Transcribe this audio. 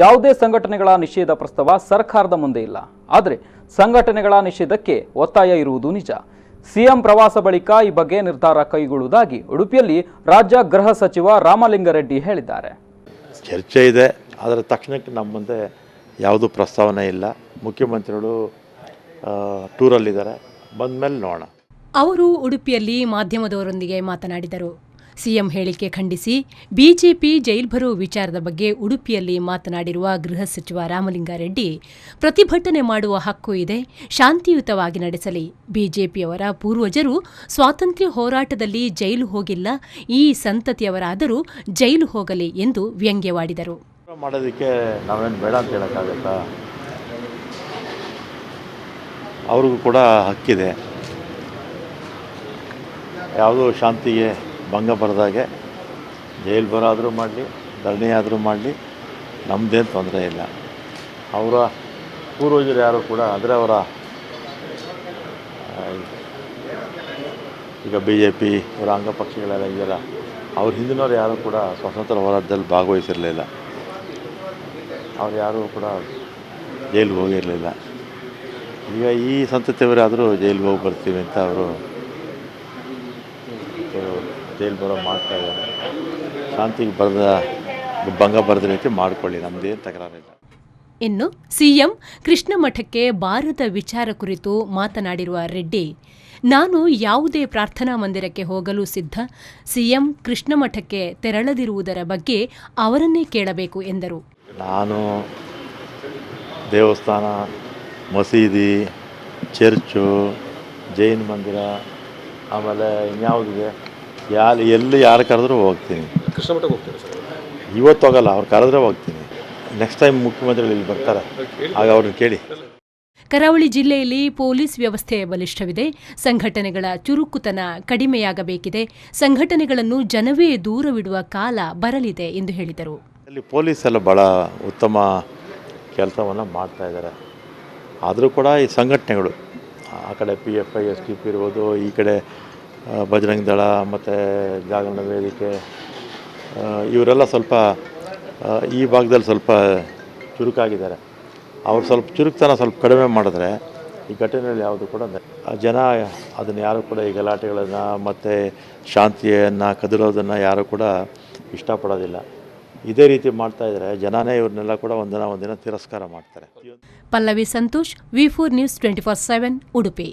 ಯಾವುದೇ ಸಂಘಟನೆಗಳ ನಿಷೇಧ ಪ್ರಸ್ತಾವ ಸರ್ಕಾರದ ಮುಂದೆ ಇಲ್ಲ. ಆದರೆ ಸಂಘಟನೆಗಳ ನಿಷೇಧಕ್ಕೆ ಒತ್ತಾಯ ಇರುವುದು ನಿಜ. ಸಿಎಂ ಪ್ರವಾಸ ಬಳಿಕ ಈ ಬಗ್ಗೆ ನಿರ್ಧಾರ ಕೈಗೊಳ್ಳುವುದಾಗಿ ಉಡುಪಿಯಲ್ಲಿ ರಾಜ್ಯ ಗೃಹ ಸಚಿವ ರಾಮಲಿಂಗಾರೆಡ್ಡಿ ಹೇಳಿದ್ದಾರೆ. ಚರ್ಚೆ ಇದೆ, ಆದರೆ ತಕ್ಷಣಕ್ಕೆ ನಮ್ಮ ಮುಂದೆ ಯಾವುದೂ ಪ್ರಸ್ತಾವನೆ ಇಲ್ಲ. ಮುಖ್ಯಮಂತ್ರಿಗಳು ಟೂರಲ್ಲಿದ್ದಾರೆ, ಬಂದ ಮೇಲೆ ನೋಡೋಣ. ಅವರು ಉಡುಪಿಯಲ್ಲಿ ಮಾಧ್ಯಮದವರೊಂದಿಗೆ ಮಾತನಾಡಿದರು. ಸಿಎಂ ಹೇಳಿಕೆ ಖಂಡಿಸಿ ಬಿಜೆಪಿ ಜೈಲು ಬರೋ ವಿಚಾರದ ಬಗ್ಗೆ ಉಡುಪಿಯಲ್ಲಿ ಮಾತನಾಡಿರುವ ಗೃಹ ಸಚಿವ ರಾಮಲಿಂಗಾರೆಡ್ಡಿ, ಪ್ರತಿಭಟನೆ ಮಾಡುವ ಹಕ್ಕು ಇದೆ, ಶಾಂತಿಯುತವಾಗಿ ನಡೆಸಲಿ. ಬಿಜೆಪಿಯವರ ಪೂರ್ವಜರು ಸ್ವಾತಂತ್ರ್ಯ ಹೋರಾಟದಲ್ಲಿ ಜೈಲು ಹೋಗಿಲ್ಲ, ಈ ಸಂತತಿಯವರಾದರೂ ಜೈಲು ಹೋಗಲಿ ಎಂದು ವ್ಯಂಗ್ಯವಾಡಿದರು. ಮಾಡೋದಕ್ಕೆ ನಾವೇನು ಬೇಡ ಅಂತ ಹೇಳೋಕ್ಕಾಗತ್ತಾ? ಅವ್ರಿಗೂ ಕೂಡ ಹಕ್ಕಿದೆ. ಯಾವುದೋ ಶಾಂತಿಗೆ ಭಂಗ ಬರದಾಗೆ ಜೈಲು ಬರಾದರೂ ಮಾಡಲಿ, ಧರಣಿ ಆದರೂ ಮಾಡಲಿ, ನಮ್ಮದೇನು ತೊಂದರೆ ಇಲ್ಲ. ಅವರ ಪೂರ್ವಜರು ಯಾರು ಕೂಡ ಅಂದರೆ ಅವರ ಈಗ BJP ಇವರ ಅಂಗಪಕ್ಷಗಳೆಲ್ಲ ಇದೆಯಲ್ಲ, ಅವ್ರ ಹಿಂದಿನವ್ರು ಯಾರೂ ಕೂಡ ಸ್ವಾತಂತ್ರ್ಯ ಹೋರಾಟದಲ್ಲಿ ಭಾಗವಹಿಸಿರಲಿಲ್ಲ. ಅವ್ರು ಯಾರೂ ಕೂಡ ಜೈಲಿಗೆ ಹೋಗಿರಲಿಲ್ಲ. ಈಗ ಈ ಸಂತತಿಯವರಾದರೂ ಜೈಲಿಗೆ ಹೋಗಿ ಬರ್ತೀವಿ ಅಂತ ಅವರು ಜೈಲು ಬರೋ ಮಾಡ್ತಾ ಇದ್ದಾರೆ. ಶಾಂತಿಗೆ ಭಂಗ ಬರದ ರೀತಿ ಮಾಡಿಕೊಳ್ಳಿ, ನಮ್ಮದೇನು ತಕರಾರಿಲ್ಲ. ಇನ್ನು ಸಿಎಂ ಕೃಷ್ಣ ಮಠಕ್ಕೆ ಬಾರದ ವಿಚಾರ ಕುರಿತು ಮಾತನಾಡಿರುವ ರೆಡ್ಡಿ, ನಾನು ಯಾವುದೇ ಪ್ರಾರ್ಥನಾ ಮಂದಿರಕ್ಕೆ ಹೋಗಲು ಸಿದ್ಧ. ಸಿಎಂ ಕೃಷ್ಣ ಮಠಕ್ಕೆ ತೆರಳದಿರುವುದರ ಬಗ್ಗೆ ಅವರನ್ನೇ ಕೇಳಬೇಕು ಎಂದರು. ನಾನು ದೇವಸ್ಥಾನ, ಮಸೀದಿ, ಚರ್ಚು, ಜೈನ ಮಂದಿರ, ಆಮೇಲೆ ಇನ್ಯಾವುದಿದೆ, ಎಲ್ಲಿ ಯಾರು ಕರೆದ್ರೂ ಹೋಗ್ತೀನಿ. ಕೃಷ್ಣ ಮಠಕ್ಕೆ ಹೋಗ್ತೀರಾ ಸರ್? ಇವತ್ತು ಹೋಗಲ್ಲ, ಅವ್ರು ಕರೆದ್ರೆ ಹೋಗ್ತೀನಿ. ನೆಕ್ಸ್ಟ್ ಟೈಮ್ ಮುಖ್ಯಮಂತ್ರಿಗಳು ಇಲ್ಲಿ ಬರ್ತಾರೆ, ಆಗ ಅವ್ರನ್ನ ಕೇಳಿ. ಕರಾವಳಿ ಜಿಲ್ಲೆಯಲ್ಲಿ ಪೊಲೀಸ್ ವ್ಯವಸ್ಥೆ ಬಲಿಷ್ಠವಿದೆ. ಸಂಘಟನೆಗಳ ಚುರುಕುತನ ಕಡಿಮೆಯಾಗಬೇಕಿದೆ. ಸಂಘಟನೆಗಳನ್ನು ಜನವೇ ದೂರವಿಡುವ ಕಾಲ ಬರಲಿದೆ ಎಂದು ಹೇಳಿದರು. ಇಲ್ಲಿ ಪೊಲೀಸ್ ಎಲ್ಲ ಭಾಳ ಉತ್ತಮ ಕೆಲಸವನ್ನು ಮಾಡ್ತಾ ಇದ್ದಾರೆ. ಆದರೂ ಕೂಡ ಈ ಸಂಘಟನೆಗಳು ಆ ಕಡೆ PFI STP ಇರ್ಬೋದು, ಈ ಕಡೆ ಬಜರಂಗ ದಳ ಮತ್ತು ಜಾಗರಣ ವೇದಿಕೆ, ಇವರೆಲ್ಲ ಸ್ವಲ್ಪ ಈ ಭಾಗದಲ್ಲಿ ಸ್ವಲ್ಪ ಚುರುಕಾಗಿದ್ದಾರೆ. ಅವ್ರು ಸ್ವಲ್ಪ ಚುರುಕ್ತನ ಸ್ವಲ್ಪ ಕಡಿಮೆ ಮಾಡಿದ್ರೆ ಈ ಘಟನೆಯಲ್ಲಿ ಯಾವುದು ಕೂಡ ಜನ ಅದನ್ನು ಯಾರು ಕೂಡ ಈ ಗಲಾಟೆಗಳನ್ನು ಮತ್ತು ಶಾಂತಿಯನ್ನು ಕದಲೋದನ್ನು ಯಾರು ಕೂಡ ಇಷ್ಟಪಡೋದಿಲ್ಲ. ಇದೇ ರೀತಿ ಮಾಡ್ತಾ ಇದ್ದಾರೆ, ಜನನೇ ಇವ್ರನ್ನೆಲ್ಲ ಕೂಡ ಒಂದಿನ ತಿರಸ್ಕಾರ ಮಾಡ್ತಾರೆ. Pallavi Santosh, V4 News 24/7 Udupi.